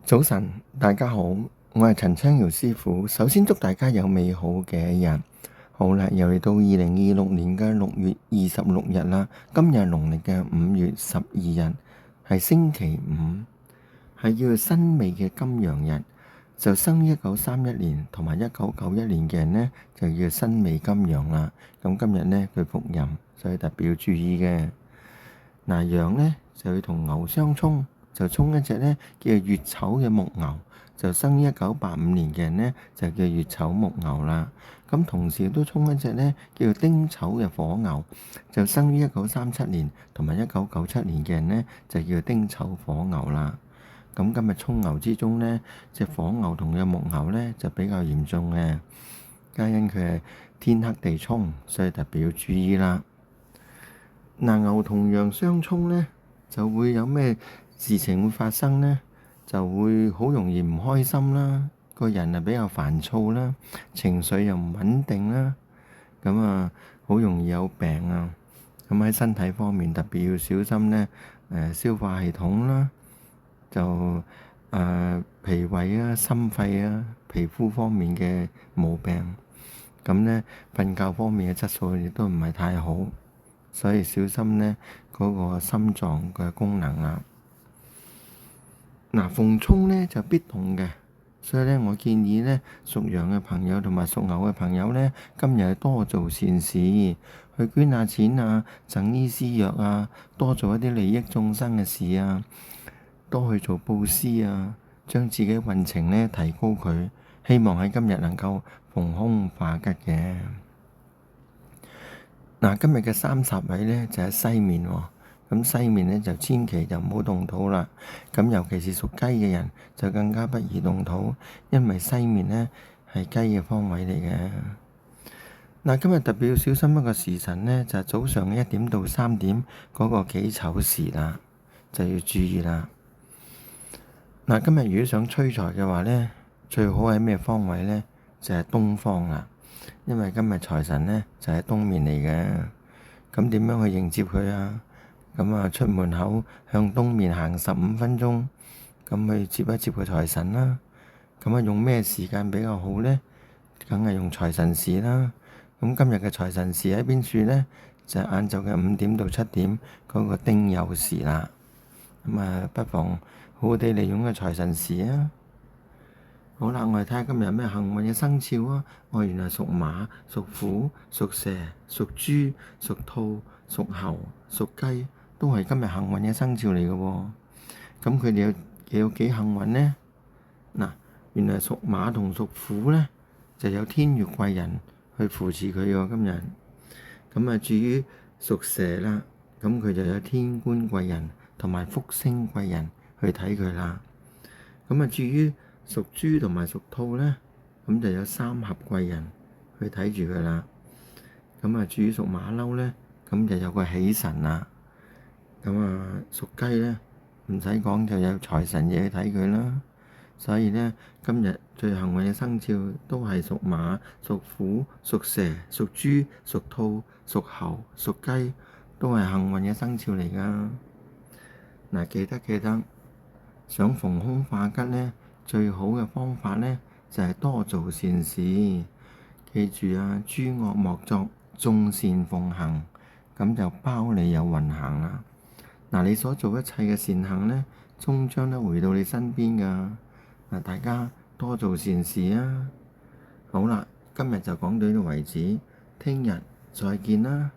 早晨，大家好，我係陳昌堯師傅。首先祝大家有美好嘅一日。好啦，又嚟到2026年嘅6月26日啦。今日係農曆嘅5月12日，係星期五，係叫做辛未嘅金陽日。就生於1931年同埋1991年嘅人呢，就叫辛未金陽啦。咁今日呢，佢伏吟，所以特別要注意嘅。嗱，羊呢就要同牛相沖，就沖一隻呢叫做乙丑嘅木牛，就生於1985年嘅人呢，就叫乙丑木牛啦。咁同時都沖一隻呢叫做丁丑嘅火牛，就生於1937年同埋1997年嘅人呢，就叫丁丑火牛啦。咁今日沖牛之中呢，隻火牛同隻木牛呢就比較嚴重嘅，皆因佢係天黑地沖，所以特別要注意啦。嗱，牛同羊相沖呢，就會有咩事情會發生呢？就會好容易唔開心啦，個人啊比較煩躁啦，情緒又唔穩定啦，咁啊好容易有病啊。咁喺身體方面特別要小心呢，消化系統啦，就脾胃啊、心肺啊、皮膚方面嘅毛病。咁呢，瞓覺方面嘅質素亦都唔係太好。所以小心呢嗰個心臟嘅功能啦。嗱，逢沖呢就必痛嘅，所以呢我建議呢屬羊嘅朋友同埋屬牛嘅朋友呢，今日多做善事，去捐下錢啊，贈醫施藥啊，多做一啲利益眾生嘅事啊，多去做布施啊，將自己運程呢提高佢，希望喺今日能夠逢凶化吉嘅。嗱，今日嘅三煞位呢就喺西面喎，咁西面呢就千祈就唔好動土啦。咁尤其是屬雞嘅人就更加不宜動土，因為西面呢係雞嘅方位嚟嘅。嗱，今日特別要小心一個時辰呢，就係早上1點到3點嗰個己丑時啦，就要注意啦。嗱，今日如果想催財嘅話呢，最好喺咩方位呢？就係東方啦。因為今日財神呢就喺東面嚟嘅，咁點樣去迎接佢啊？咁啊出門口向東面行15分鐘，咁去接一接個財神啦。咁啊用咩時間比較好呢？梗係用財神時啦。咁今日嘅財神時喺邊處呢？就係晏晝嘅5點到7點嗰個丁酉時啦。咁啊不妨好好地利用個財神時啊！好啦，我哋睇下今日有咩幸運嘅生肖啊！原來屬馬、屬虎、屬蛇、屬豬、屬兔、屬猴、屬雞，都係今日幸運嘅生肖嚟嘅喎。咁佢哋有幾幸運呢？嗱，原來屬馬同屬虎呢，就有天月貴人去扶持佢喎。今日咁啊，至於屬蛇啦，咁佢就有天官貴人同埋福星貴人去睇佢啦。咁啊，至於屬豬同埋屬兔呢，咁就有三合貴人去睇住佢啦。咁啊，至於屬馬騮呢，咁就有個喜神啦。咁啊，屬雞呢，唔使講就有財神爺去睇佢啦。所以呢，今日最幸運嘅生肖都係屬馬、屬虎、屬蛇、屬豬、屬兔、屬猴、屬雞，都係幸運嘅生肖嚟噶。嗱，記得想逢凶化吉呢，最好嘅方法呢，就係多做善事。記住啊，諸惡莫作，眾善奉行，咁就包你有運行啦。嗱，你所做一切嘅善行呢，終將都回到你身邊噶。嗱，大家多做善事啊！好啦，今日就講到呢度為止，聽日再見啦。